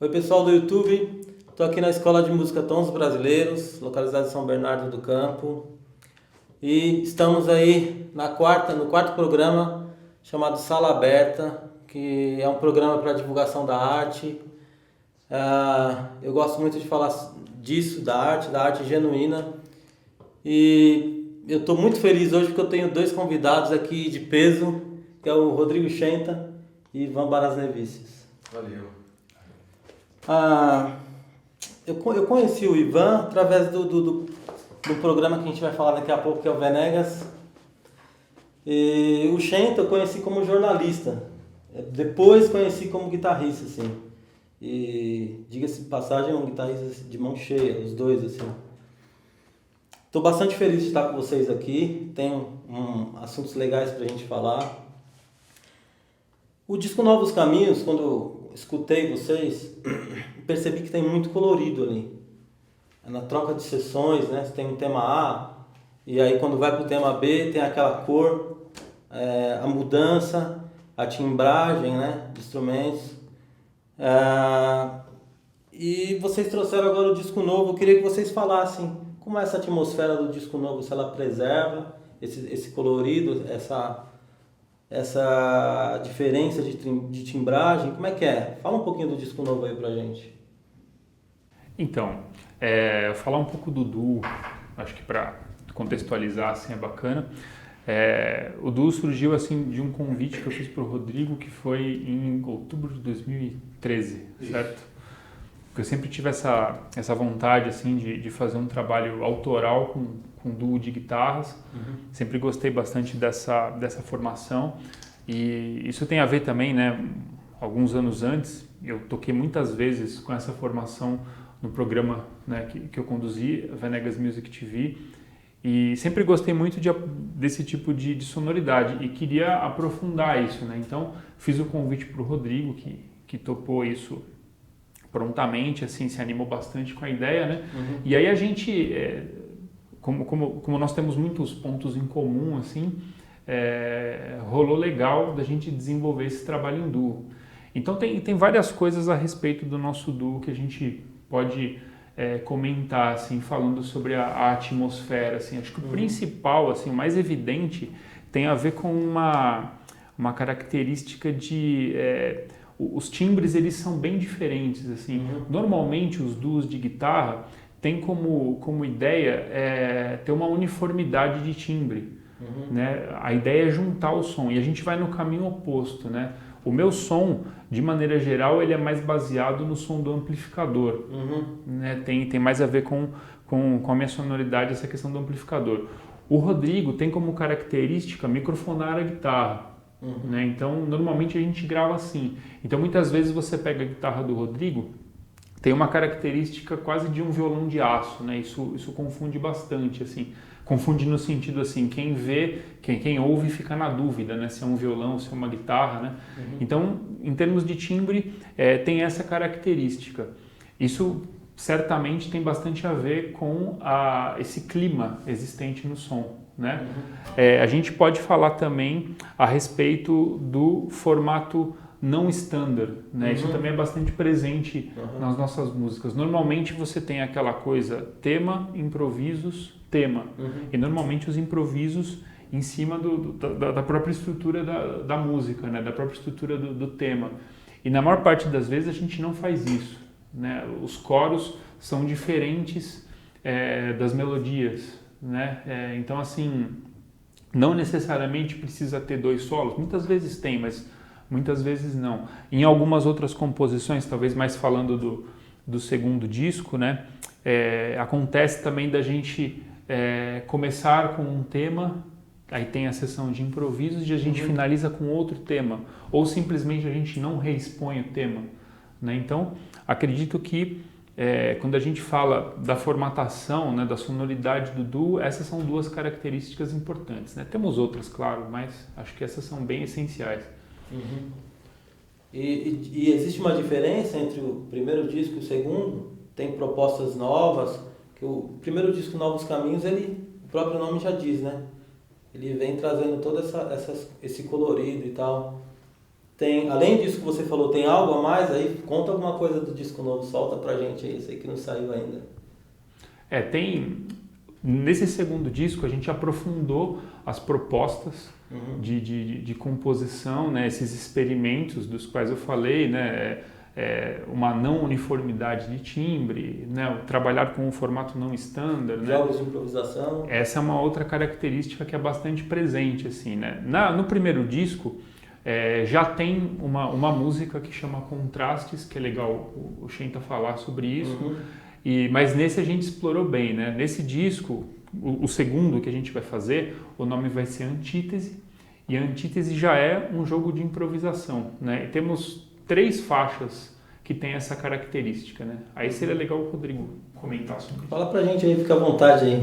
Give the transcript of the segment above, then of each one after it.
Oi pessoal do YouTube, estou aqui na Escola de Música Tons Brasileiros, localizada em São Bernardo do Campo, e estamos aí no quarto programa chamado Sala Aberta, que é um programa para divulgação da arte, Eu gosto muito de falar disso, da arte genuína. E eu estou muito feliz hoje porque eu tenho dois convidados aqui de peso, que é o Rodrigo Schenta e Ivan Barasnevices. Valeu. Eu conheci o Ivan através do programa que a gente vai falar daqui a pouco, que é o Venegas. E o Schenta eu conheci como jornalista. Depois conheci como guitarrista, assim. E, diga-se de passagem, é um guitarrista de mão cheia, os dois, assim. Estou bastante feliz de estar com vocês aqui. Tenho assuntos legais pra gente falar. O disco Novos Caminhos, quando eu escutei vocês, percebi que tem muito colorido ali. Na troca de sessões, né? Você tem um tema A, e aí quando vai pro tema B tem aquela cor, a mudança, a timbragem, né? De instrumentos. E vocês trouxeram agora o disco novo. Eu queria que vocês falassem como é essa atmosfera do disco novo, se ela preserva esse colorido, essa diferença de timbragem, como é que é? Fala um pouquinho do disco novo aí pra gente. Então, falar um pouco do duo, acho que para contextualizar assim é bacana. O duo surgiu assim de um convite que eu fiz para o Rodrigo, que foi em outubro de 2013, certo? Porque eu sempre tive essa vontade assim de fazer um trabalho autoral com duo de guitarras. Sempre gostei bastante dessa formação, e isso tem a ver também, né? Alguns anos antes, eu toquei muitas vezes com essa formação no programa, né, que eu conduzi, Venegas Music TV, e sempre gostei muito desse tipo de sonoridade e queria aprofundar isso, né? Então fiz o convite para o Rodrigo, que topou isso prontamente, assim, se animou bastante com a ideia, né? E aí a gente, como nós temos muitos pontos em comum, assim, rolou legal da gente desenvolver esse trabalho em duo. Então tem várias coisas a respeito do nosso duo que a gente pode comentar, assim, falando sobre a atmosfera, assim. Acho que o principal, assim, o mais evidente, tem a ver com uma característica de... os timbres, eles são bem diferentes, assim. Normalmente os duos de guitarra têm como ideia ter uma uniformidade de timbre, né? A ideia é juntar o som, e a gente vai no caminho oposto, né? O meu som, de maneira geral, ele é mais baseado no som do amplificador, né? Tem mais a ver com a minha sonoridade, essa questão do amplificador. O Rodrigo tem como característica microfonar a guitarra, né? Então, normalmente a gente grava assim. Então, muitas vezes você pega a guitarra do Rodrigo, tem uma característica quase de um violão de aço, né? Isso confunde bastante, assim. Confunde no sentido assim, quem vê, quem ouve fica na dúvida, né? Se é um violão, se é uma guitarra, né? Então, em termos de timbre, tem essa característica. Isso certamente tem bastante a ver com esse clima existente no som, né? A gente pode falar também a respeito do formato não standard, né? Isso também é bastante presente nas nossas músicas. Normalmente você tem aquela coisa tema, improvisos, tema. E normalmente os improvisos em cima da própria estrutura da música, né? Da própria estrutura do tema. E na maior parte das vezes a gente não faz isso, né? Os coros são diferentes das melodias, né? Então, assim, não necessariamente precisa ter dois solos. Muitas vezes tem, mas muitas vezes não. Em algumas outras composições, talvez mais falando do segundo disco, né? Acontece também da gente começar com um tema, aí tem a sessão de improvisos e a gente finaliza com outro tema, ou simplesmente a gente não reexpõe o tema, né? Então, acredito que quando a gente fala da formatação, né, da sonoridade do duo, essas são duas características importantes, né? Temos outras, claro, mas acho que essas são bem essenciais. E existe uma diferença entre o primeiro disco e o segundo? Tem propostas novas? Que o primeiro disco, Novos Caminhos, o próprio nome já diz, né? Ele vem trazendo todo esse colorido e tal. Além disso que você falou, tem algo a mais aí? Conta alguma coisa do disco novo, solta pra gente aí, sei que não saiu ainda. Nesse segundo disco a gente aprofundou as propostas de composição, né? Esses experimentos dos quais eu falei, né? uma não uniformidade de timbre, né? Trabalhar com um formato não standard, né? Jogos de improvisação. Essa é uma outra característica que é bastante presente, assim, né? No primeiro disco já tem uma música que chama Contrastes, que é legal o Shenta falar sobre isso, mas nesse a gente explorou bem, né? Nesse disco, o segundo que a gente vai fazer, o nome vai ser Antítese, e a Antítese já é um jogo de improvisação, né? E temos 3 faixas que tem essa característica, né? Aí seria legal o Rodrigo comentar sobre isso. Fala pra gente aí, fica à vontade aí.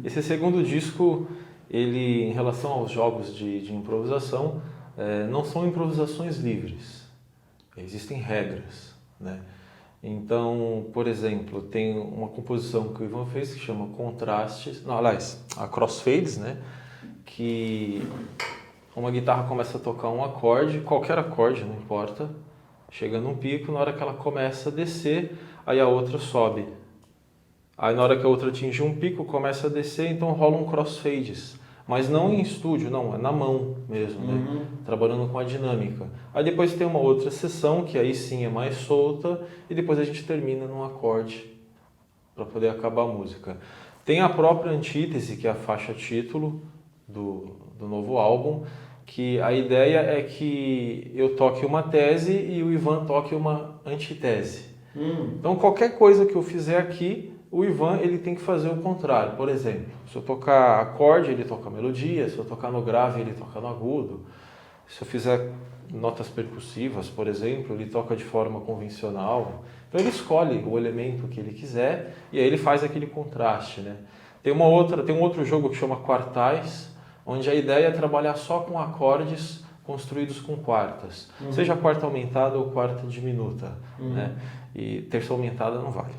Esse segundo disco, ele, em relação aos jogos de improvisação, não são improvisações livres. Existem regras, né? Então, por exemplo, tem uma composição que o Ivan fez que chama Contrastes, não, aliás, a Crossfades, né? Que uma guitarra começa a tocar um acorde, qualquer acorde, não importa, chega num pico, na hora que ela começa a descer, aí a outra sobe. Aí na hora que a outra atinge um pico, começa a descer, então rola um crossfades. Mas não em estúdio, não, é na mão mesmo, né? Trabalhando com a dinâmica. Aí depois tem uma outra sessão, que aí sim é mais solta, e depois a gente termina num acorde, para poder acabar a música. Tem a própria Antítese, que é a faixa título do novo álbum, que a ideia é que eu toque uma tese e o Ivan toque uma antitese. Então qualquer coisa que eu fizer aqui, o Ivan ele tem que fazer o contrário. Por exemplo, se eu tocar acorde, ele toca melodia, se eu tocar no grave, ele toca no agudo. Se eu fizer notas percussivas, por exemplo, ele toca de forma convencional. Então ele escolhe o elemento que ele quiser e aí ele faz aquele contraste, né? Tem um outro jogo que chama Quartais, onde a ideia é trabalhar só com acordes construídos com quartas, seja quarta aumentada ou quarta diminuta, né? E terça aumentada não vale.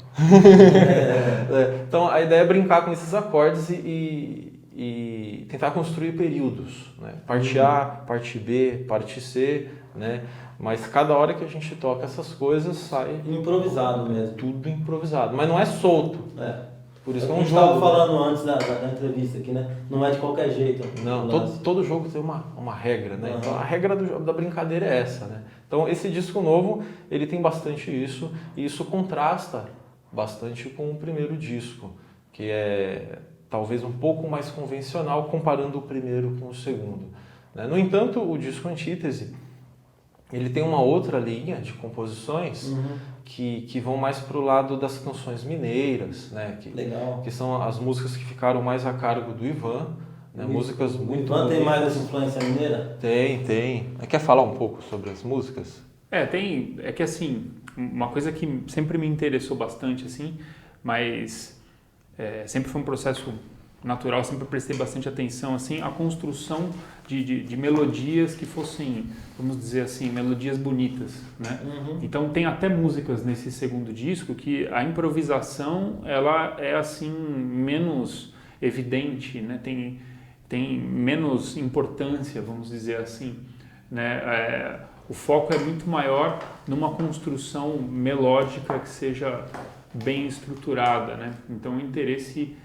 Então a ideia é brincar com esses acordes e tentar construir períodos, né? Parte A, parte B, parte C, né? Mas cada hora que a gente toca essas coisas sai Improvisado mesmo. tudo improvisado, mas não é solto. Por isso que é um A gente jogo. estava falando antes da entrevista aqui, né? Não é de qualquer jeito. Não, todo jogo tem uma regra, né? Então a regra da brincadeira é essa, né? Então esse disco novo, ele tem bastante isso, e isso contrasta bastante com o primeiro disco, que é talvez um pouco mais convencional comparando o primeiro com o segundo, né? No entanto, o disco Antítese, ele tem uma outra linha de composições que vão mais para o lado das canções mineiras, né? Legal. Que são as músicas que ficaram mais a cargo do Ivan, né? Músicas muito Ivan tem mais essa influência mineira? Tem. Quer falar um pouco sobre as músicas? É que assim, uma coisa que sempre me interessou bastante, assim, mas sempre foi um processo natural, sempre prestei bastante atenção, assim, a construção de melodias que fossem, vamos dizer assim, melodias bonitas, né? Então tem até músicas nesse segundo disco que a improvisação, ela é, assim, menos evidente, né? Tem menos importância, vamos dizer assim, né? O foco é muito maior numa construção melódica que seja bem estruturada, né? Então o interesse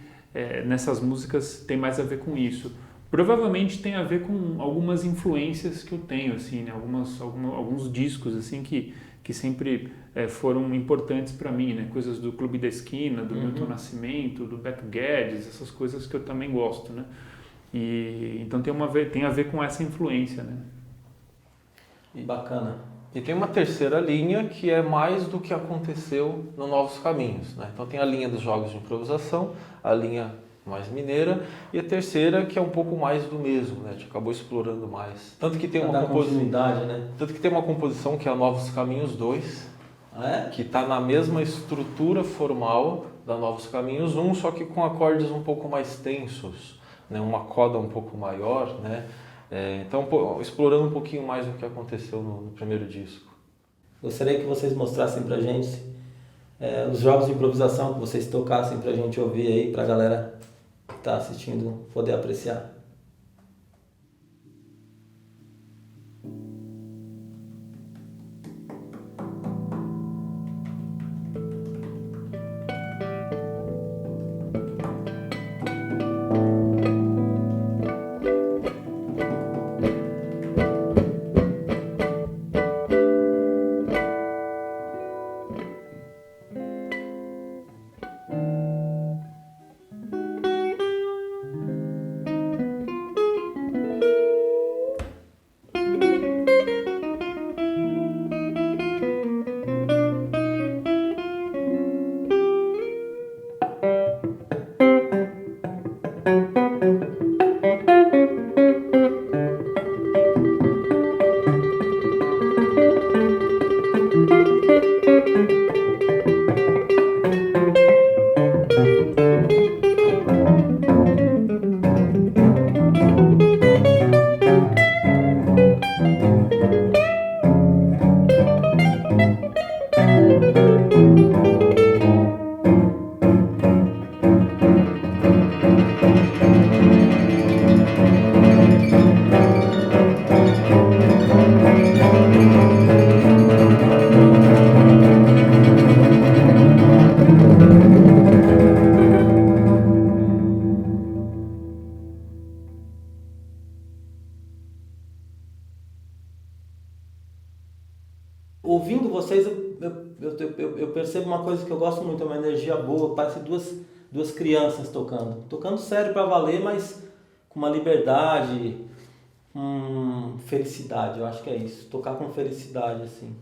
nessas músicas tem mais a ver com isso. Provavelmente tem a ver com algumas influências que eu tenho, assim, né? Alguns discos assim que sempre foram importantes para mim, né? Coisas do Clube da Esquina, do Milton Nascimento, do Beto Guedes, essas coisas que eu também gosto, né? E então tem a ver com essa influência, né? Bacana. E tem uma terceira linha que é mais do que aconteceu no Novos Caminhos, né? Então tem a linha dos jogos de improvisação, a linha mais mineira, e a terceira que é um pouco mais do mesmo, né? A gente acabou explorando mais. Tanto que tem continuidade, né? Tanto que tem uma composição que é a Novos Caminhos 2, que está na mesma estrutura formal da Novos Caminhos 1, só que com acordes um pouco mais tensos, né? Uma coda um pouco maior, né? Então, explorando um pouquinho mais do que aconteceu no primeiro disco. Gostaria que vocês mostrassem pra gente os jogos de improvisação, que vocês tocassem pra gente ouvir aí, pra galera que tá assistindo poder apreciar. ouvindo vocês, eu percebo uma coisa que eu gosto muito, é uma energia boa, parece duas crianças tocando sério para valer, mas com uma liberdade, felicidade, eu acho que é isso, tocar com felicidade, assim.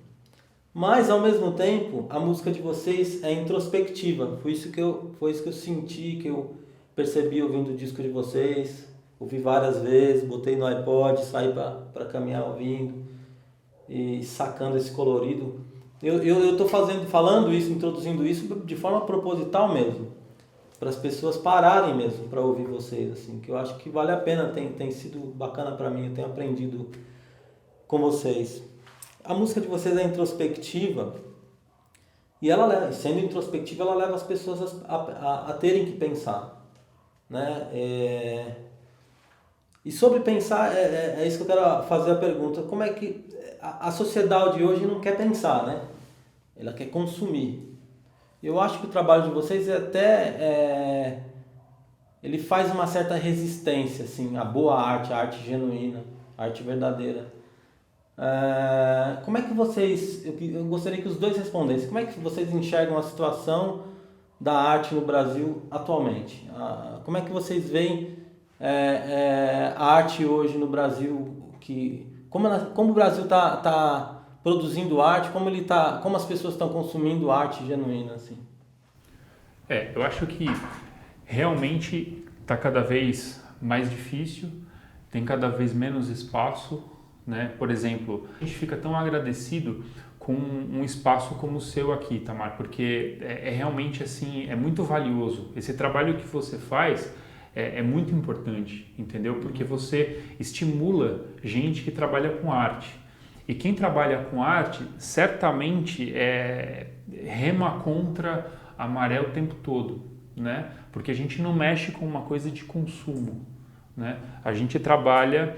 Mas, ao mesmo tempo, a música de vocês é introspectiva, foi isso que eu senti, que eu percebi ouvindo o disco de vocês, ouvi várias vezes, botei no iPod, saí para caminhar ouvindo e sacando esse colorido. Eu tô falando isso, introduzindo isso de forma proposital mesmo, para as pessoas pararem mesmo para ouvir vocês, assim, que eu acho que vale a pena, tem sido bacana para mim, eu tenho aprendido com vocês. A música de vocês é introspectiva e sendo introspectiva, ela leva as pessoas a terem que pensar, né? E sobre pensar, é isso que eu quero fazer a pergunta. Como é que a sociedade de hoje não quer pensar, né? Ela quer consumir. Eu acho que o trabalho de vocês ele faz uma certa resistência, assim, à boa arte, à arte genuína, à arte verdadeira. Como é que vocês, eu gostaria que os dois respondessem, como é que vocês enxergam a situação da arte no Brasil atualmente? Como é que vocês veem a arte hoje no Brasil, como o Brasil está produzindo arte, como as pessoas estão consumindo arte genuína, assim? Eu acho que realmente está cada vez mais difícil, tem cada vez menos espaço, né? Por exemplo, a gente fica tão agradecido com um espaço como o seu aqui, Tamar, porque realmente assim, é muito valioso. Esse trabalho que você faz é muito importante, entendeu? Porque você estimula gente que trabalha com arte. E quem trabalha com arte, certamente rema contra a maré o tempo todo, né? Porque a gente não mexe com uma coisa de consumo, né? A gente trabalha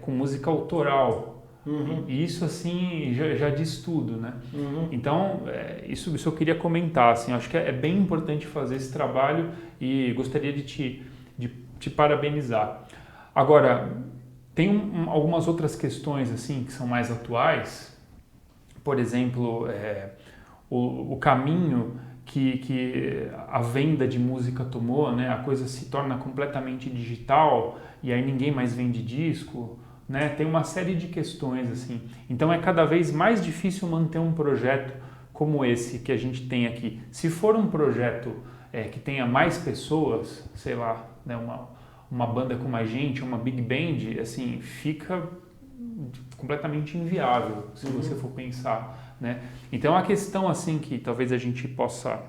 com música autoral. Uhum. E isso assim já diz tudo, né? Uhum. Então isso eu queria comentar, assim, acho que é bem importante fazer esse trabalho e gostaria de te parabenizar. Agora, tem algumas outras questões assim que são mais atuais, por exemplo, o caminho que a venda de música tomou, né? A coisa se torna completamente digital e aí ninguém mais vende disco, né? Tem uma série de questões assim. Então é cada vez mais difícil manter um projeto como esse que a gente tem aqui. Se for um projeto que tenha mais pessoas, sei lá, né? Uma banda com mais gente, uma big band, assim, fica completamente inviável se você for pensar, né? Então a questão assim que talvez a gente possa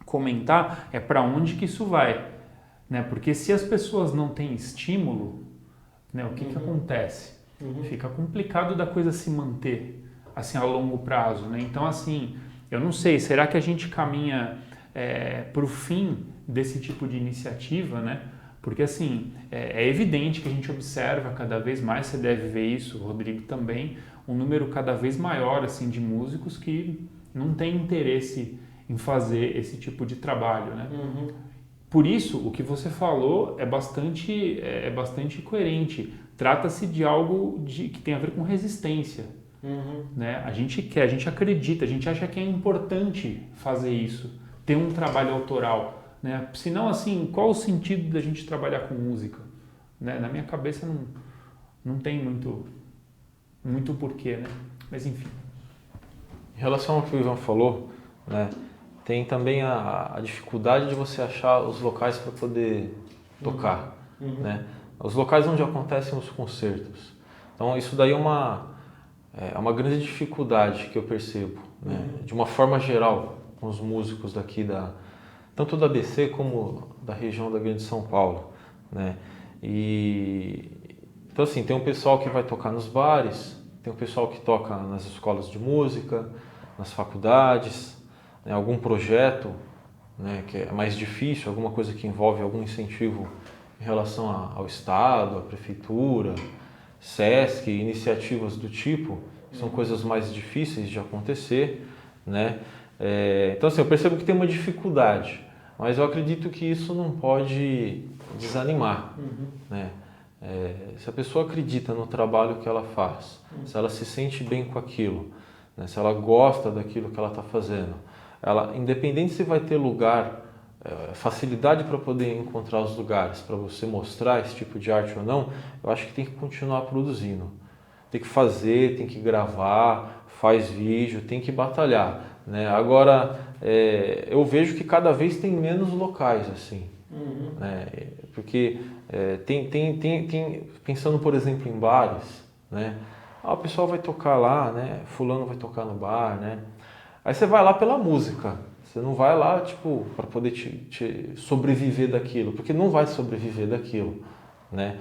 comentar é para onde que isso vai, né? Porque se as pessoas não têm estímulo, né, o que acontece? Fica complicado da coisa se manter assim a longo prazo, né? Então assim, eu não sei, será que a gente caminha para o fim desse tipo de iniciativa, né? Porque assim, é evidente que a gente observa cada vez mais, você deve ver isso, o Rodrigo também, um número cada vez maior assim de músicos que não tem interesse em fazer esse tipo de trabalho, né? Por isso, o que você falou é bastante coerente. Trata-se de algo que tem a ver com resistência, né? A gente acredita, a gente acha que é importante fazer isso, ter um trabalho autoral, né? Senão, assim, qual o sentido da gente trabalhar com música? Né? Na minha cabeça não tem muito porquê, né? Mas enfim. Em relação ao que o Ivan falou, né, tem também a dificuldade de você achar os locais para poder tocar, né? Os locais onde acontecem os concertos. Então isso daí é uma grande dificuldade que eu percebo, né? De uma forma geral, com os músicos daqui tanto da ABC como da região da Grande São Paulo, né? Então assim, tem um pessoal que vai tocar nos bares, tem um pessoal que toca nas escolas de música, nas faculdades, né? Algum projeto, né, que é mais difícil, alguma coisa que envolve algum incentivo em relação ao Estado, à Prefeitura, SESC, iniciativas do tipo, são coisas mais difíceis de acontecer, né? Então assim, eu percebo que tem uma dificuldade, mas eu acredito que isso não pode desanimar, né? Se a pessoa acredita no trabalho que ela faz, se ela se sente bem com aquilo, né? Se ela gosta daquilo que ela está fazendo. Ela, independente se vai ter lugar, facilidade para poder encontrar os lugares, para você mostrar esse tipo de arte ou não, eu acho que tem que continuar produzindo. Tem que fazer, tem que gravar, faz vídeo, tem que batalhar, né? Agora, eu vejo que cada vez tem menos locais assim, né? Porque pensando, por exemplo, em bares, né? O pessoal vai tocar lá, né? Fulano vai tocar no bar, né? Aí você vai lá pela música, você não vai lá, tipo, para poder te sobreviver daquilo, porque não vai sobreviver daquilo, né?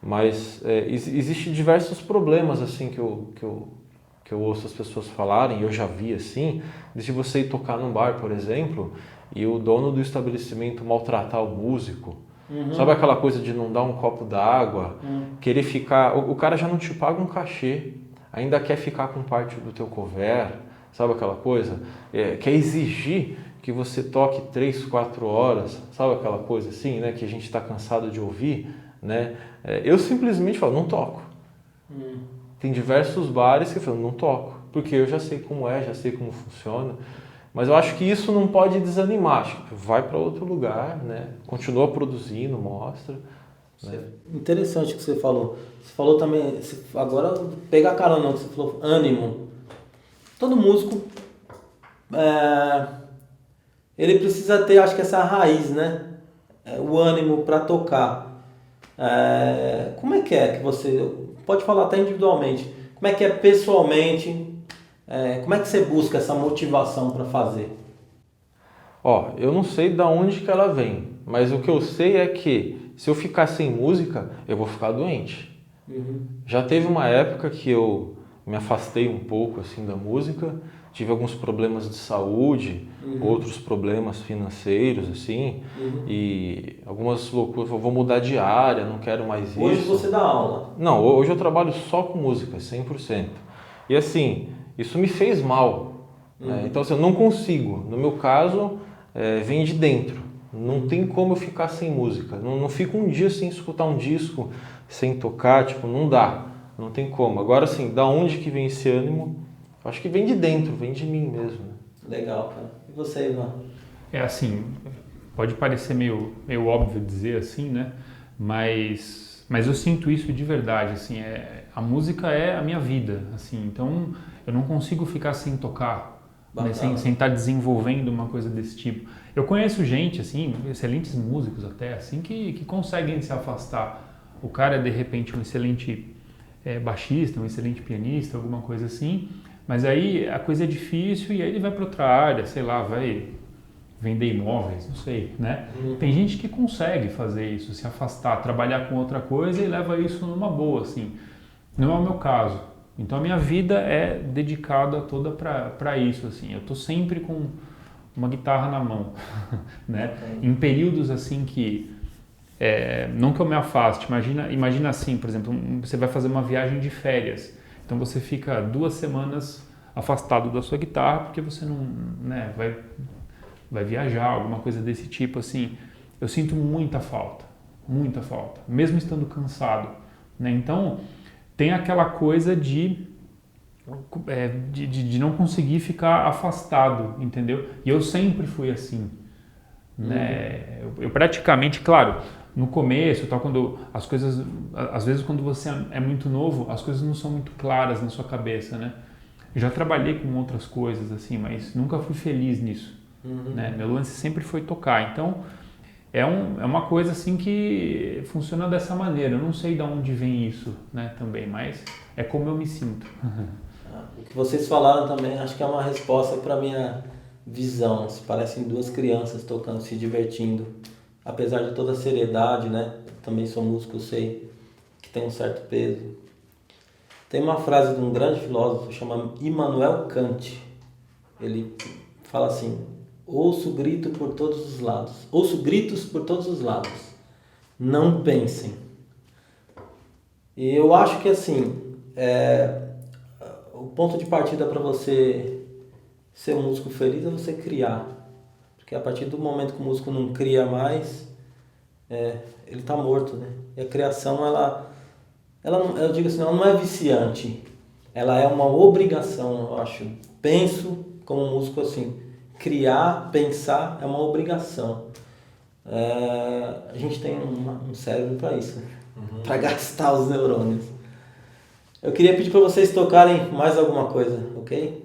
Mas existem diversos problemas, assim, que eu ouço as pessoas falarem, eu já vi, assim, de você ir tocar num bar, por exemplo, e o dono do estabelecimento maltratar o músico. Sabe aquela coisa de não dar um copo d'água, querer ficar... O cara já não te paga um cachê, ainda quer ficar com parte do teu cover, sabe aquela coisa? Quer exigir que você toque 3, 4 horas, sabe aquela coisa assim, né? Que a gente está cansado de ouvir, né? Eu simplesmente falo, não toco. Tem diversos bares que eu falo, não toco, porque eu já sei como é, já sei como funciona. Mas eu acho que isso não pode desanimar, acho que vai para outro lugar, né? Continua produzindo, mostra. Né? Interessante o que você falou. Você falou também, agora pegar carona, você falou ânimo. Todo músico, ele precisa ter, acho que essa raiz, né? O ânimo para tocar. Como é que você, pode falar até individualmente, como é que é pessoalmente, como é que você busca essa motivação para fazer? Eu não sei de onde que ela vem, mas o que eu sei é que se eu ficar sem música, eu vou ficar doente. Já teve uma época que eu me afastei um pouco assim da música, tive alguns problemas de saúde, outros problemas financeiros assim, e algumas loucuras, vou mudar de área, não quero mais isso. Hoje você dá aula? Não, hoje eu trabalho só com música, 100%. E assim, isso me fez mal, né? Então assim, eu não consigo, no meu caso, vem de dentro, não tem como eu ficar sem música, não fico um dia sem escutar um disco, sem tocar, tipo, não dá. Não tem como. Agora, assim, da onde que vem esse ânimo? Acho que vem de dentro, vem de mim mesmo. Legal, cara. E você, Ivan? Assim, pode parecer meio óbvio dizer assim, né? Mas eu sinto isso de verdade, assim. A música é a minha vida, assim. Então, eu não consigo ficar sem tocar, né? Sem estar desenvolvendo uma coisa desse tipo. Eu conheço gente, assim, excelentes músicos até, assim, que conseguem se afastar. O cara é, de repente, um excelente... baixista, um excelente pianista, alguma coisa assim, mas aí a coisa é difícil e aí ele vai para outra área, sei lá, vai vender imóveis, não sei, né? Tem gente que consegue fazer isso, se afastar, trabalhar com outra coisa e leva isso numa boa, assim. Não é o meu caso. Então a minha vida é dedicada toda para isso, assim. Eu tô sempre com uma guitarra na mão, né? Em períodos assim que não que eu me afaste, imagina assim, por exemplo, você vai fazer uma viagem de férias, então você fica 2 semanas afastado da sua guitarra porque você não, né, vai viajar, alguma coisa desse tipo, assim. Eu sinto muita falta, mesmo estando cansado, né? Então tem aquela coisa de não conseguir ficar afastado, entendeu? E eu sempre fui assim, né? Eu praticamente, claro, no começo, tal, quando as coisas, às vezes quando você é muito novo, as coisas não são muito claras na sua cabeça, né? Eu já trabalhei com outras coisas assim, mas nunca fui feliz nisso, né? Meu lance sempre foi tocar, então é uma coisa assim que funciona dessa maneira. Eu não sei de onde vem isso, né? Também, mas é como eu me sinto. O que vocês falaram também, acho que é uma resposta para minha visão. Se parecem 2 crianças tocando, se divertindo. Apesar de toda a seriedade, né? Também sou músico, eu sei que tem um certo peso. Tem uma frase de um grande filósofo chamado Immanuel Kant. Ele fala assim: ouço gritos por todos os lados. Não pensem. E eu acho que assim, o ponto de partida para você ser um músico feliz é você criar. Porque a partir do momento que o músico não cria mais, ele está morto, né? E a criação, eu digo assim, ela não é viciante. ela é uma obrigação, eu acho. Penso como músico assim, criar, pensar é uma obrigação. A gente tem um cérebro para isso, para gastar os neurônios. Eu queria pedir para vocês tocarem mais alguma coisa, ok?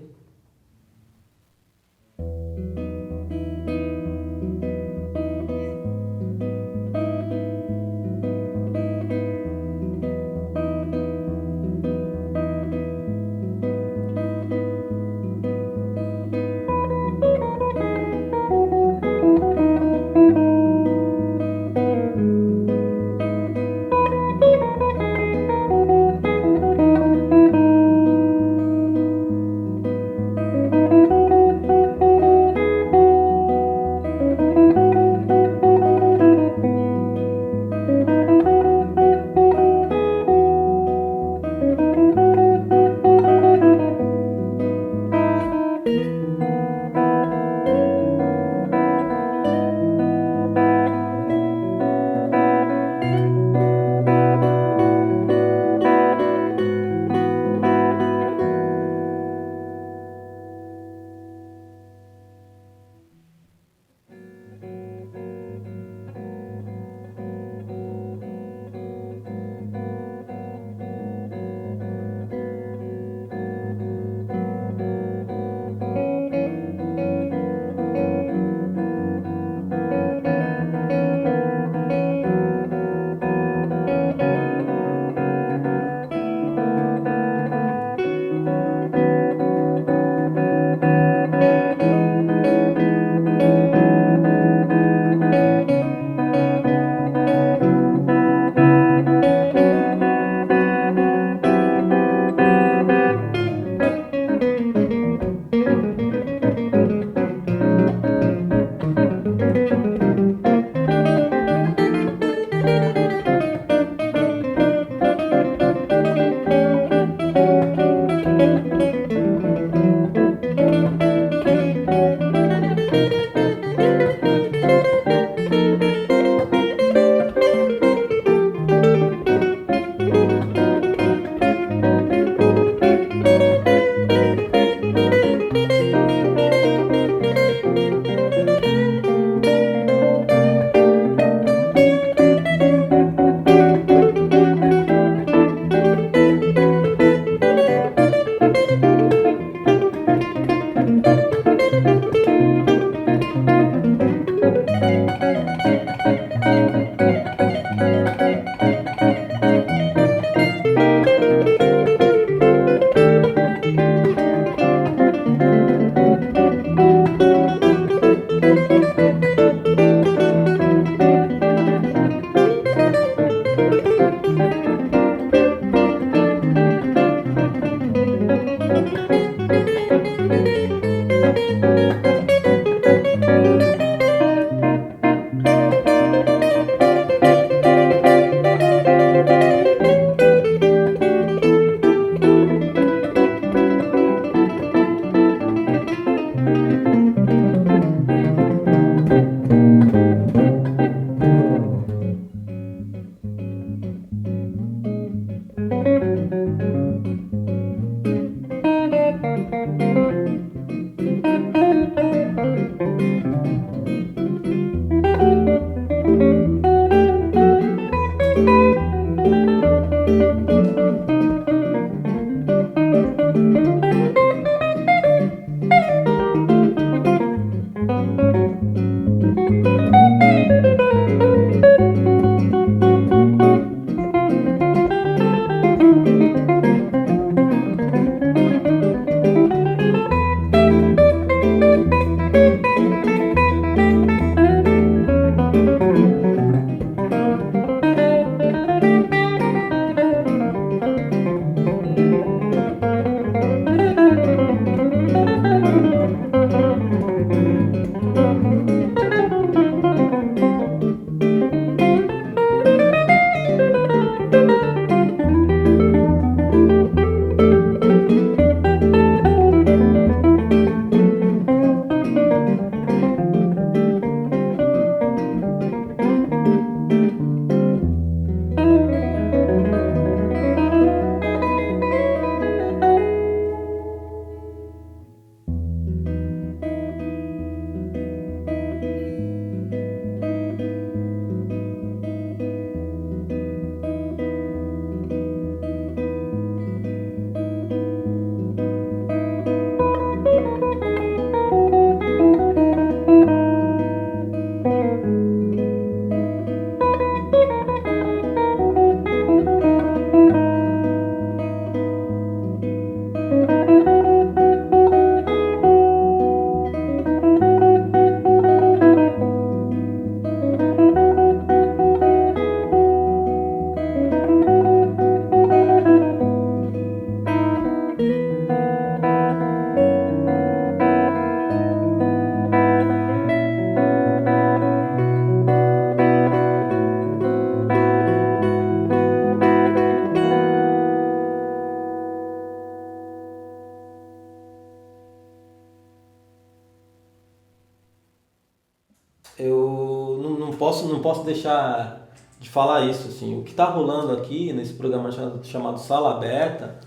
eu não posso deixar de falar isso, assim, o que está rolando aqui nesse programa chamado Sala Aberta,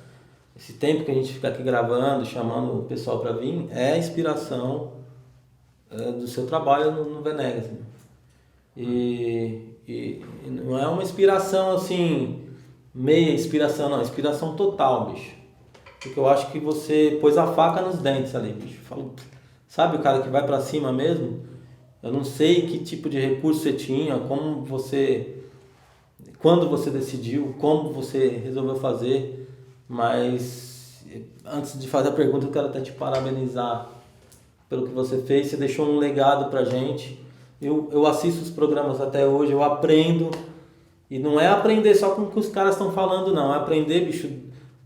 esse tempo que a gente fica aqui gravando, chamando o pessoal para vir, é a inspiração do seu trabalho no Venegas. Né? E não é uma inspiração assim, meia inspiração, não, inspiração total, bicho. Porque eu acho que você pôs a faca nos dentes ali, bicho. Falo, sabe o cara que vai para cima mesmo? Eu não sei que tipo de recurso você tinha, quando você decidiu, como você resolveu fazer, mas antes de fazer a pergunta eu quero até te parabenizar pelo que você fez, você deixou um legado pra gente. Eu assisto os programas até hoje, eu aprendo, e não é aprender só com o que os caras estão falando não, é aprender, bicho,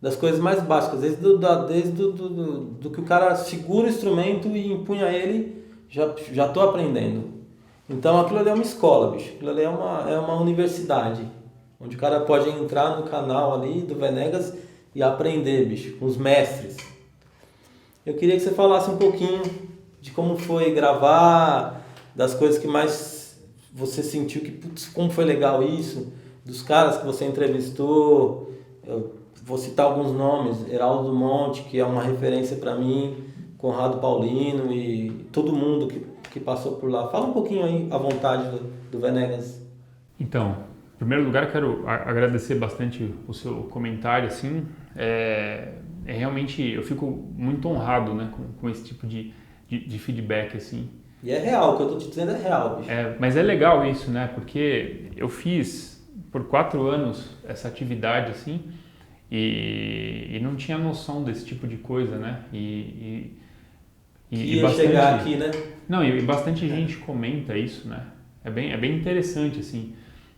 das coisas mais básicas, desde do que o cara segura o instrumento e empunha ele, já tô aprendendo. Então aquilo ali é uma escola, bicho, aquilo ali é uma universidade, onde o cara pode entrar no canal ali do Venegas e aprender, bicho, com os mestres. Eu queria que você falasse um pouquinho de como foi gravar, das coisas que mais você sentiu que, putz, como foi legal isso, dos caras que você entrevistou. Eu vou citar alguns nomes, Heraldo Monte, que é uma referência para mim, Conrado Paulino e todo mundo que passou por lá. Fala um pouquinho aí, à vontade, do Venegas. Então, em primeiro lugar, quero agradecer bastante o seu comentário, assim, realmente, eu fico muito honrado, né, com esse tipo de feedback, assim. E é real, o que eu tô te dizendo é real, bicho. Mas é legal isso, né, porque eu fiz por 4 anos essa atividade, assim, e não tinha noção desse tipo de coisa, né, e ia bastante, chegar aqui, né? Não, e bastante gente comenta isso, né, é bem interessante, assim,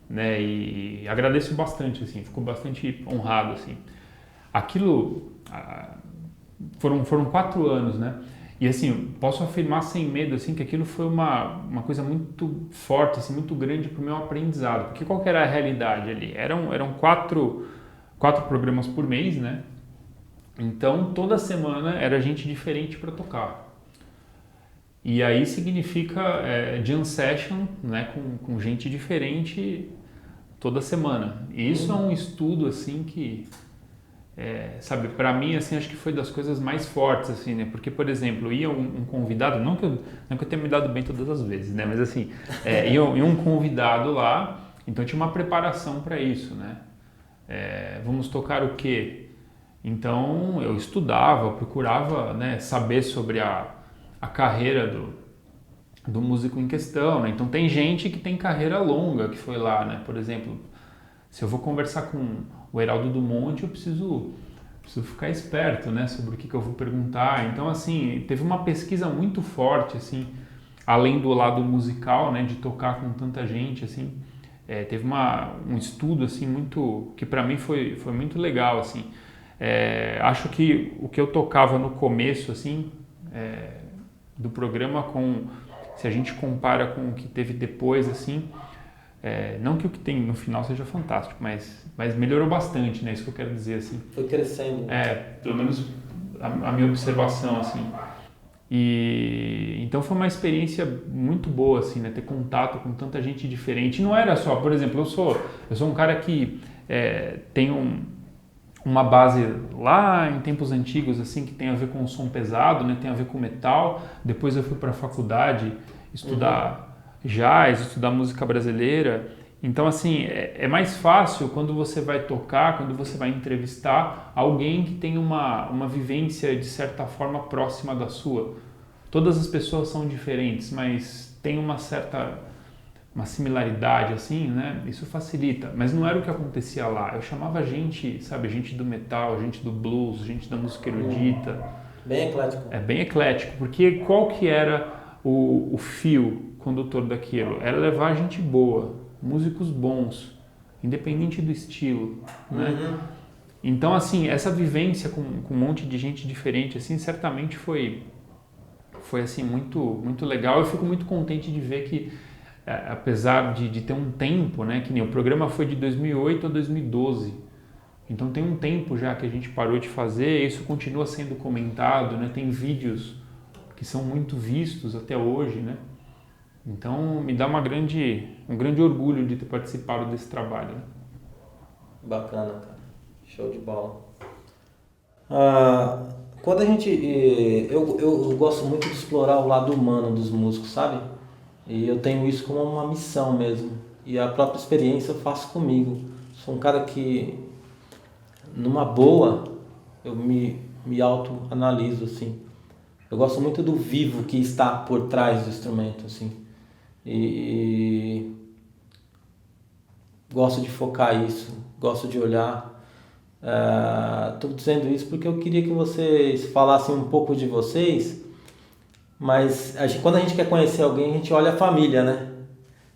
né, e agradeço bastante, assim, fico bastante honrado, assim. Aquilo, foram 4 anos, né, e assim, posso afirmar sem medo, assim, que aquilo foi uma coisa muito forte, assim, muito grande para o meu aprendizado, porque qual que era a realidade ali? Eram 4 programas por mês, né, então toda semana era gente diferente para tocar. E aí significa jam session, né, com gente diferente toda semana. E isso é um estudo, assim, que, sabe, para mim, assim, acho que foi das coisas mais fortes, assim, né, porque, por exemplo, ia um convidado, não que eu tenha me dado bem todas as vezes, né, mas assim, ia um convidado lá, então tinha uma preparação para isso, né, vamos tocar o quê? Então eu estudava, procurava, né, saber sobre a carreira do músico em questão, né? Então tem gente que tem carreira longa que foi lá, né? Por exemplo, se eu vou conversar com o Heraldo do Monte, eu preciso ficar esperto, né? Sobre o que eu vou perguntar. Então, assim, teve uma pesquisa muito forte, assim, além do lado musical, né? De tocar com tanta gente, assim. Teve um estudo, assim, que para mim foi muito legal, assim. Acho que o que eu tocava no começo, assim, do programa, se a gente compara com o que teve depois, assim, não que o que tem no final seja fantástico, mas melhorou bastante, né? Isso que eu quero dizer, assim. Foi crescendo. Pelo menos a minha observação, assim. E então foi uma experiência muito boa, assim, né? Ter contato com tanta gente diferente. Não era só, por exemplo, eu sou um cara que tem uma base lá em tempos antigos, assim, que tem a ver com o som pesado, né? Tem a ver com metal. Depois eu fui para a faculdade estudar jazz, estudar música brasileira. Então, assim, é mais fácil quando você vai tocar, quando você vai entrevistar alguém que tem uma vivência, de certa forma, próxima da sua. Todas as pessoas são diferentes, mas tem uma similaridade, assim, né? Isso facilita. Mas não era o que acontecia lá. Eu chamava gente, sabe, gente do metal, gente do blues, gente da música erudita. Bem eclético. Bem eclético, porque qual que era o fio condutor daquilo? Era levar gente boa, músicos bons, independente do estilo, né? Então, assim, essa vivência com um monte de gente diferente, assim, certamente foi assim, muito, muito legal. Eu fico muito contente de ver que, apesar de ter um tempo, né, que nem o programa foi de 2008 a 2012, então tem um tempo já que a gente parou de fazer, isso continua sendo comentado, né, tem vídeos que são muito vistos até hoje, né, Então me dá um grande orgulho de ter participado desse trabalho. Né? Bacana, cara. Show de bola. Quando a gente... eu gosto muito de explorar o lado humano dos músicos, sabe? E eu tenho isso como uma missão mesmo. E a própria experiência eu faço comigo. Sou um cara que, numa boa, eu me autoanaliso, assim. Eu gosto muito do vivo que está por trás do instrumento, assim. E gosto de focar isso, gosto de olhar. Estou dizendo isso porque eu queria que vocês falassem um pouco de vocês, mas quando a gente quer conhecer alguém, a gente olha a família, né?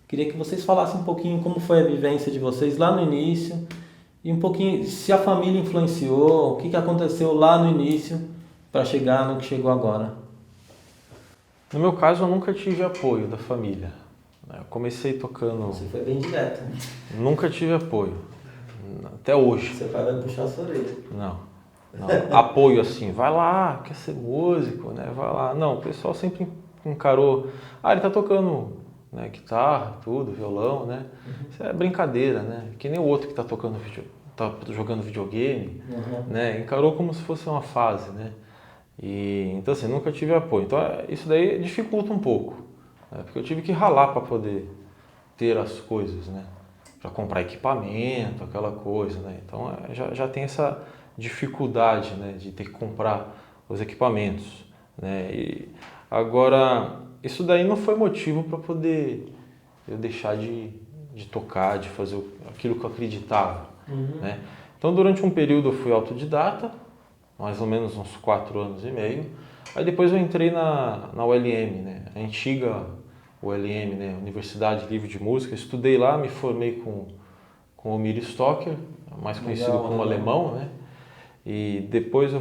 Queria que vocês falassem um pouquinho como foi a vivência de vocês lá no início e um pouquinho se a família influenciou, o que aconteceu lá no início para chegar no que chegou agora. No meu caso, eu nunca tive apoio da família. Eu comecei tocando... Você foi bem direto. Nunca tive apoio. Até hoje. Seu pai vai puxar a sua orelha. Não. Apoio assim, vai lá, quer ser músico, né? Vai lá. Não, o pessoal sempre encarou... ele tá tocando, né, guitarra, tudo, violão, né? Isso é brincadeira, né? Que nem o outro que tá tocando tá jogando videogame, né? Encarou como se fosse uma fase, né? Então assim, nunca tive apoio. Então isso daí dificulta um pouco, né? Porque eu tive que ralar para poder ter as coisas, né? Para comprar equipamento, aquela coisa, né? Então já tem essa dificuldade, né? De ter que comprar os equipamentos, né? E agora, isso daí não foi motivo para poder eu deixar de tocar, de fazer aquilo que eu acreditava, né? Então durante um período eu fui autodidata, mais ou menos uns 4 anos e meio. Aí depois eu entrei na ULM, né? A antiga ULM, né? Universidade Livre de Música. Estudei lá, me formei com o Omir Stocker, mais conhecido como Alemão, né? E depois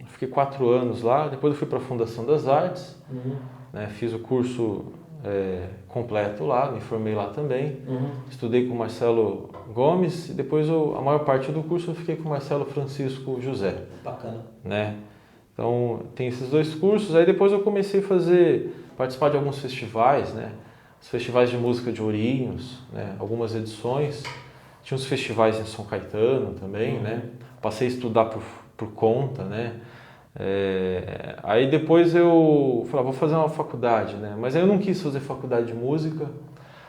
fiquei 4 anos lá. Depois eu fui para a Fundação das Artes, né? Fiz o curso completo lá, me formei lá também. Estudei com o Marcelo Gomes e depois a maior parte do curso eu fiquei com o Marcelo Francisco José. Bacana. Né? Então tem esses 2 cursos. Aí depois eu comecei a participar de alguns festivais, né? Os festivais de música de Ourinhos, né? Algumas edições. Tinha uns festivais em São Caetano também, né? Passei a estudar por conta, né? Aí depois eu falei, vou fazer uma faculdade, né? Mas aí eu não quis fazer faculdade de música,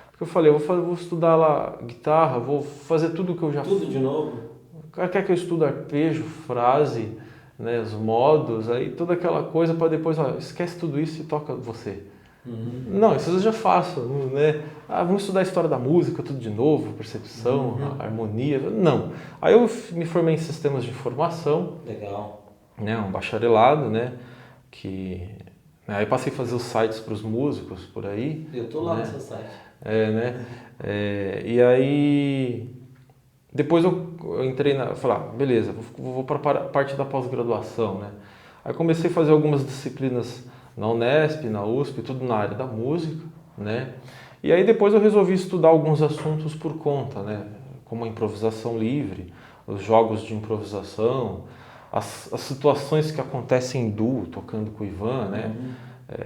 porque eu falei, vou estudar lá guitarra, vou fazer tudo que eu já fiz. Tudo de novo? O cara quer que eu estude arpejo, frase, né, os modos, aí toda aquela coisa para depois, esquece tudo isso e toca você. Não, isso eu já faço, né? Vamos estudar a história da música, tudo de novo, percepção, harmonia. Não. Aí eu me formei em sistemas de informação. Legal. Né, um bacharelado, né? Aí passei a fazer os sites para os músicos por aí. Eu tô lá né? no seu site. Né? E aí depois eu entrei falei, beleza, vou para a parte da pós-graduação, né? Aí comecei a fazer algumas disciplinas na Unesp, na USP, tudo na área da música, né? E aí depois eu resolvi estudar alguns assuntos por conta, né? Como a improvisação livre, os jogos de improvisação, as situações que acontecem em duo, tocando com o Ivan, né?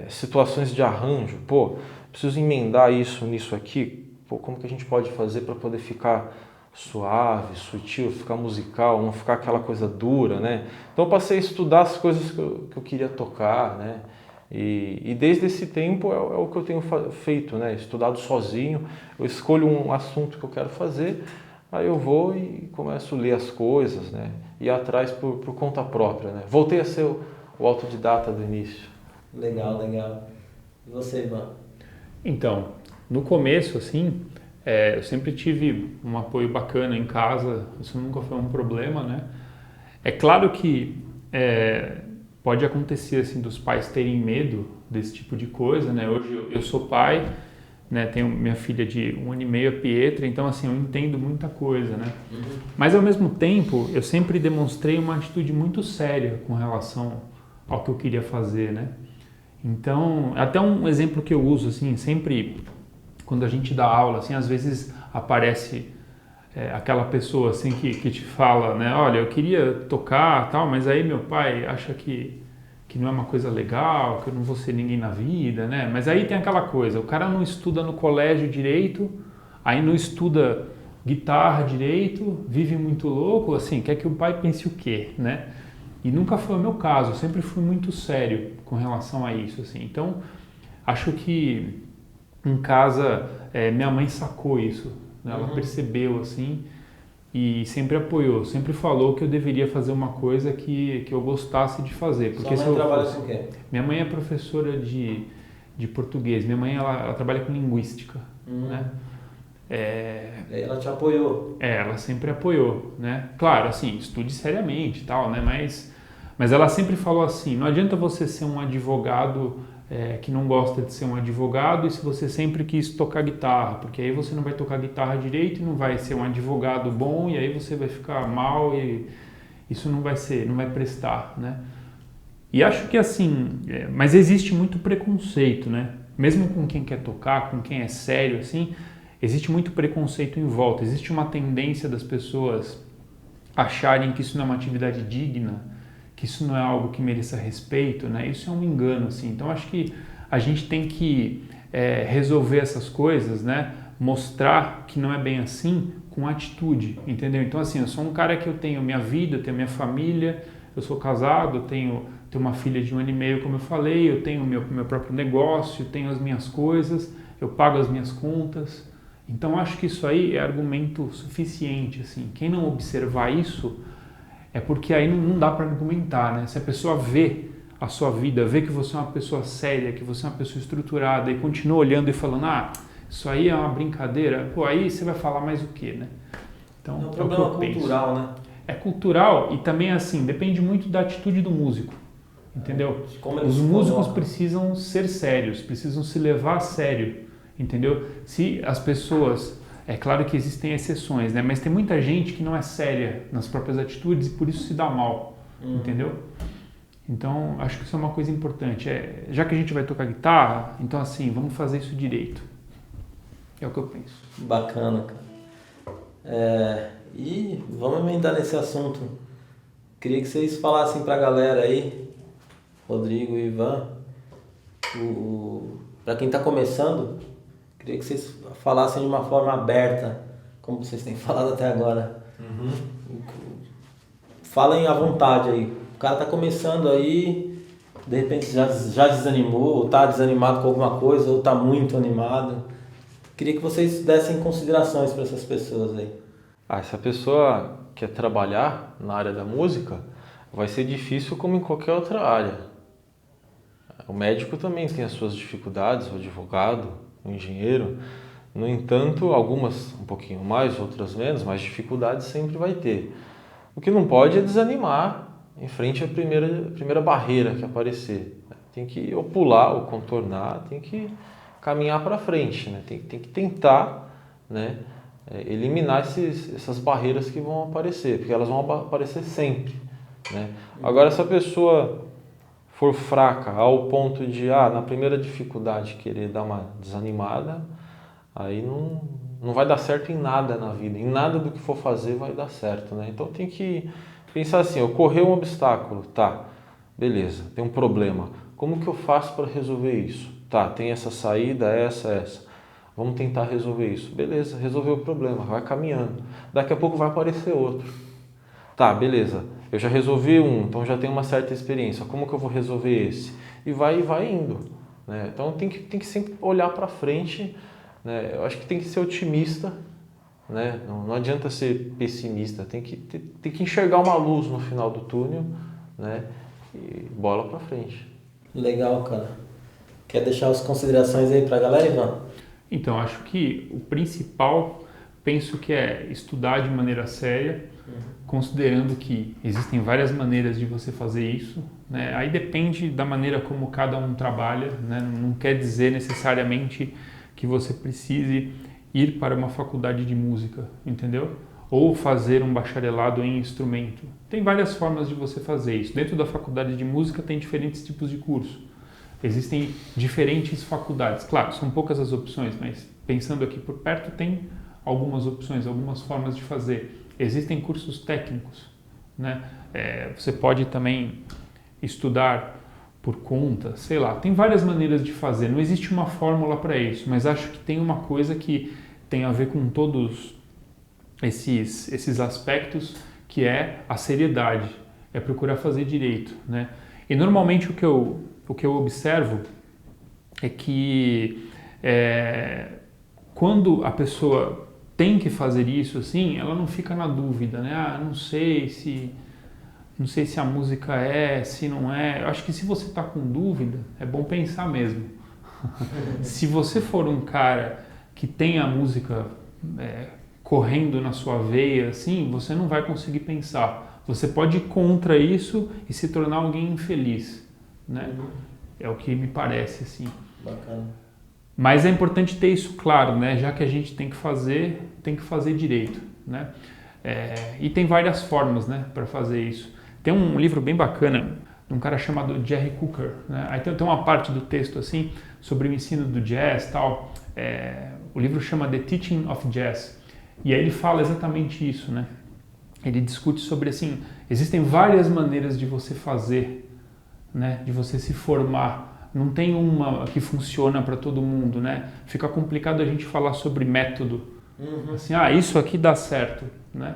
Situações de arranjo, preciso emendar isso nisso aqui, como que a gente pode fazer para poder ficar suave, sutil, ficar musical, não ficar aquela coisa dura, né? Então eu passei a estudar as coisas que eu queria tocar, né? E desde esse tempo é o que eu tenho feito, né? Estudado sozinho, eu escolho um assunto que eu quero fazer, aí eu vou e começo a ler as coisas, né? Ir atrás por conta própria, né? Voltei a ser o autodidata do início. Legal, legal. E você, Ivan? Então, no começo, assim, eu sempre tive um apoio bacana em casa, isso nunca foi um problema, né? É claro que pode acontecer, assim, dos pais terem medo desse tipo de coisa, né? Hoje eu sou pai, né? Tenho minha filha de 1 ano e meio, a Pietra, então, assim, eu entendo muita coisa, né? Mas, ao mesmo tempo, eu sempre demonstrei uma atitude muito séria com relação ao que eu queria fazer, né? Então, até um exemplo que eu uso, assim, sempre quando a gente dá aula, assim, às vezes aparece aquela pessoa, assim, que te fala, né, olha, eu queria tocar, tal, mas aí meu pai acha que que não é uma coisa legal, que eu não vou ser ninguém na vida, né? Mas aí tem aquela coisa, o cara não estuda no colégio direito, aí não estuda guitarra direito, vive muito louco, assim, quer que o pai pense o quê, né? E nunca foi o meu caso, eu sempre fui muito sério com relação a isso, assim. Então, acho que em casa minha mãe sacou isso, né? Ela percebeu, assim, e sempre apoiou, sempre falou que eu deveria fazer uma coisa que eu gostasse de fazer. Porque Sua mãe trabalha com o quê? Minha mãe é professora de português, minha mãe ela trabalha com linguística, né? Ela te apoiou. Ela sempre apoiou, né? Claro, assim, estude seriamente e tal, né? Mas ela sempre falou assim, não adianta você ser um advogado que não gosta de ser um advogado e se você sempre quis tocar guitarra, porque aí você não vai tocar guitarra direito e não vai ser um advogado bom e aí você vai ficar mal e isso não vai prestar, né? E acho que assim, mas existe muito preconceito, né? Mesmo com quem quer tocar, com quem é sério, assim, existe muito preconceito em volta, existe uma tendência das pessoas acharem que isso não é uma atividade digna, que isso não é algo que mereça respeito, né? Isso é um engano, assim. Então, acho que a gente tem que resolver essas coisas, né? Mostrar que não é bem assim com atitude, entendeu? Então, assim, eu sou um cara que eu tenho minha vida, eu tenho minha família, eu sou casado, eu tenho uma filha de 1 ano e meio, como eu falei, eu tenho meu próprio negócio, eu tenho as minhas coisas, eu pago as minhas contas. Então, acho que isso aí é argumento suficiente, assim. Quem não observar isso é porque aí não dá para argumentar, né? Se a pessoa vê a sua vida, vê que você é uma pessoa séria, que você é uma pessoa estruturada e continua olhando e falando, isso aí é uma brincadeira, pô, aí você vai falar mais o quê, né? Então, É um problema cultural, né? É cultural e também, assim, depende muito da atitude do músico, entendeu? Os músicos precisam ser sérios, precisam se levar a sério, entendeu? Se as pessoas... É claro que existem exceções, né? Mas tem muita gente que não é séria nas próprias atitudes e por isso se dá mal, entendeu? Então, acho que isso é uma coisa importante. Já que a gente vai tocar guitarra, então assim, vamos fazer isso direito. É o que eu penso. Bacana, cara. E vamos emendar nesse assunto. Queria que vocês falassem pra galera aí, Rodrigo e Ivan, pra quem tá começando, queria que vocês falassem de uma forma aberta, como vocês têm falado até agora. Falem à vontade aí. O cara tá começando aí, de repente já desanimou, ou tá desanimado com alguma coisa, ou tá muito animado. Queria que vocês dessem considerações para essas pessoas aí. Se a pessoa quer trabalhar na área da música, vai ser difícil como em qualquer outra área. O médico também tem as suas dificuldades, o advogado, o engenheiro. No entanto, algumas um pouquinho mais, outras menos, mas dificuldades sempre vai ter. O que não pode é desanimar em frente à primeira barreira que aparecer. Tem que ou pular ou contornar, tem que caminhar para frente, né? Tem que tentar, né, eliminar essas barreiras que vão aparecer, porque elas vão aparecer sempre, né? Agora, se a pessoa for fraca ao ponto de, na primeira dificuldade, querer dar uma desanimada, aí não vai dar certo em nada na vida, em nada do que for fazer vai dar certo, né? Então tem que pensar assim, ocorreu um obstáculo, tá, beleza, tem um problema, como que eu faço para resolver isso? Tá, tem essa saída, essa, vamos tentar resolver isso, beleza, resolveu o problema, vai caminhando, daqui a pouco vai aparecer outro, tá, beleza, eu já resolvi um, então já tenho uma certa experiência, como que eu vou resolver esse? E vai indo, né? Então tem que sempre olhar para frente, né? Eu acho que tem que ser otimista, né? Não adianta ser pessimista, tem que enxergar uma luz no final do túnel, né? E bola para frente. Legal, cara. Quer deixar as considerações aí pra galera, Ivan? Então, acho que o principal, penso que é estudar de maneira séria, considerando que existem várias maneiras de você fazer isso, né? Aí depende da maneira como cada um trabalha, né? Não quer dizer necessariamente que você precise ir para uma faculdade de música, entendeu? Ou fazer um bacharelado em instrumento. Tem várias formas de você fazer isso. Dentro da faculdade de música tem diferentes tipos de curso. Existem diferentes faculdades. Claro, são poucas as opções, mas pensando aqui por perto tem algumas opções, algumas formas de fazer. Existem cursos técnicos, né? Você pode também estudar por conta, sei lá, tem várias maneiras de fazer, não existe uma fórmula para isso, mas acho que tem uma coisa que tem a ver com todos esses aspectos, que é a seriedade, é procurar fazer direito, né? E normalmente o que eu observo é que quando a pessoa tem que fazer isso assim, ela não fica na dúvida, né? Ah, não sei se a música se não é. Eu acho que se você está com dúvida, é bom pensar mesmo. Se você for um cara que tem a música correndo na sua veia, assim, você não vai conseguir pensar. Você pode ir contra isso e se tornar alguém infeliz, né? É o que me parece, assim. Bacana. Mas é importante ter isso claro, né? Já que a gente tem que fazer direito, né? E tem várias formas, né, para fazer isso. Tem um livro bem bacana de um cara chamado Jerry Cooker, né? Aí tem uma parte do texto assim sobre o ensino do jazz, tal. O livro chama The Teaching of Jazz. E aí ele fala exatamente isso, né? Ele discute sobre assim, existem várias maneiras de você fazer, né? De você se formar. Não tem uma que funciona para todo mundo, né? Fica complicado a gente falar sobre método. Assim, isso aqui dá certo, né?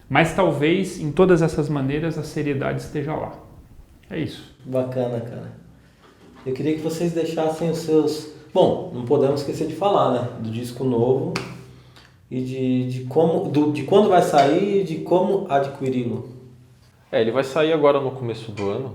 Mas talvez em todas essas maneiras a seriedade esteja lá. É isso. Bacana, cara. Eu queria que vocês deixassem os seus... Bom, não podemos esquecer de falar, né? Do disco novo e de quando vai sair e de como adquiri-lo. Ele vai sair agora no começo do ano,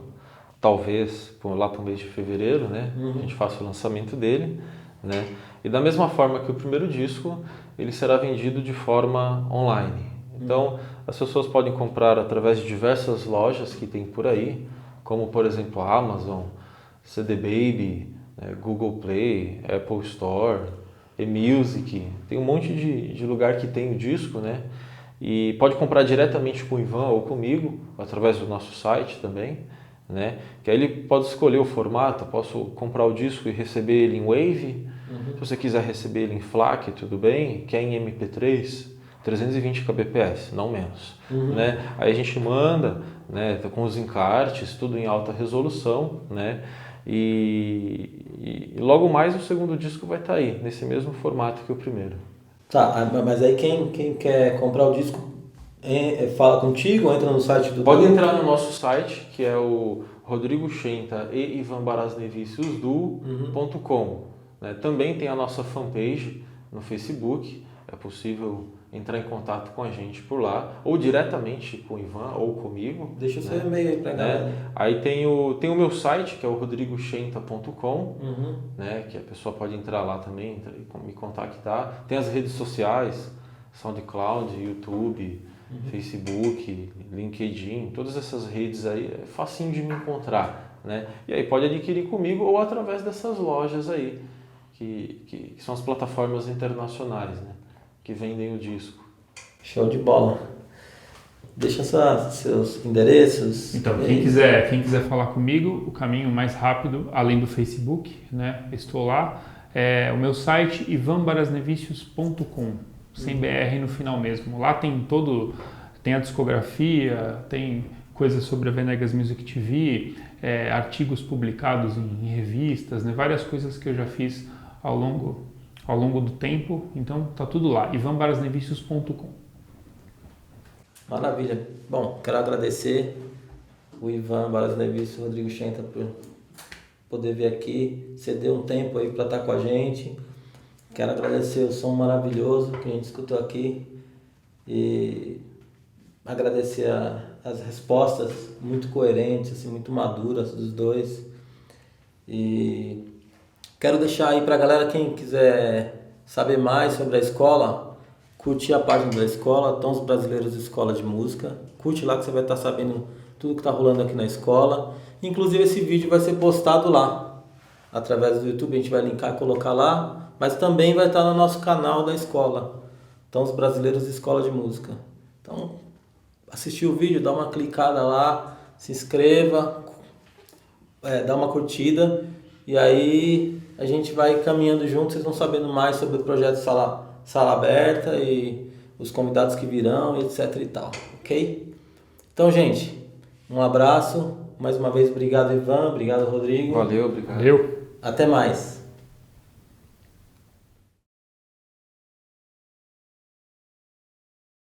talvez lá para o mês de fevereiro, né? A gente faça o lançamento dele, né? E da mesma forma que o primeiro disco, ele será vendido de forma online. Então, as pessoas podem comprar através de diversas lojas que tem por aí, como por exemplo a Amazon, CD Baby, Google Play, Apple Store, eMusic, tem um monte de lugar que tem o disco, né? E pode comprar diretamente com o Ivan ou comigo, através do nosso site também, né? Que aí ele pode escolher o formato, posso comprar o disco e receber ele em WAV, se você quiser receber ele em FLAC, tudo bem, quer em MP3, 320 kbps, não menos, né? Aí a gente manda, né, com os encartes, tudo em alta resolução, né? E logo mais o segundo disco vai estar aí, nesse mesmo formato que o primeiro. Tá, mas aí quem quer comprar o disco fala contigo, entra no site do... Pode entrar no nosso site, que é o Rodrigo Schenta e Ivan Barasneviciusdu.com. Né? Também tem a nossa fanpage no Facebook, é possível entrar em contato com a gente por lá, ou diretamente com o Ivan ou comigo. Deixa o seu e-mail aí pra galera. Aí tem o meu site, que é o rodrigoschenta.com, né? Que a pessoa pode entrar lá também, me contactar. Tem as redes sociais, SoundCloud, YouTube, Facebook, LinkedIn, todas essas redes aí, é facinho de me encontrar, né? E aí pode adquirir comigo ou através dessas lojas aí, que são as plataformas internacionais, né? Que vendem o disco. Show de bola. Deixa seus endereços. Então, quem quiser falar comigo, o caminho mais rápido, além do Facebook, né? Estou lá. O meu site, ivanbarasnevicius.com, sem BR no final mesmo. Lá tem a discografia, tem coisas sobre a Venegas Music TV, artigos publicados em revistas, né? Várias coisas que eu já fiz ao longo do tempo, então tá tudo lá, ivanbarasnevicius.com. Maravilha. Bom, quero agradecer o Ivan Barasnevicius e o Rodrigo Schenta por poder vir aqui, ceder um tempo aí para estar com a gente. Quero agradecer o som maravilhoso que a gente escutou aqui e agradecer as respostas muito coerentes, assim, muito maduras dos dois. E quero deixar aí pra galera, quem quiser saber mais sobre a escola, curtir a página da escola, Tons Brasileiros Escola de Música. Curte lá que você vai estar sabendo tudo que está rolando aqui na escola. Inclusive esse vídeo vai ser postado lá, através do YouTube, a gente vai linkar e colocar lá, mas também vai estar no nosso canal da escola, Tons Brasileiros Escola de Música. Então, assistir o vídeo, dá uma clicada lá, se inscreva, dá uma curtida. E aí a gente vai caminhando junto, vocês vão sabendo mais sobre o projeto Sala Aberta e os convidados que virão, etc e tal, ok? Então, gente, um abraço, Mais uma vez, obrigado, Ivan. Obrigado, Rodrigo. Valeu, obrigado. Valeu. Até mais.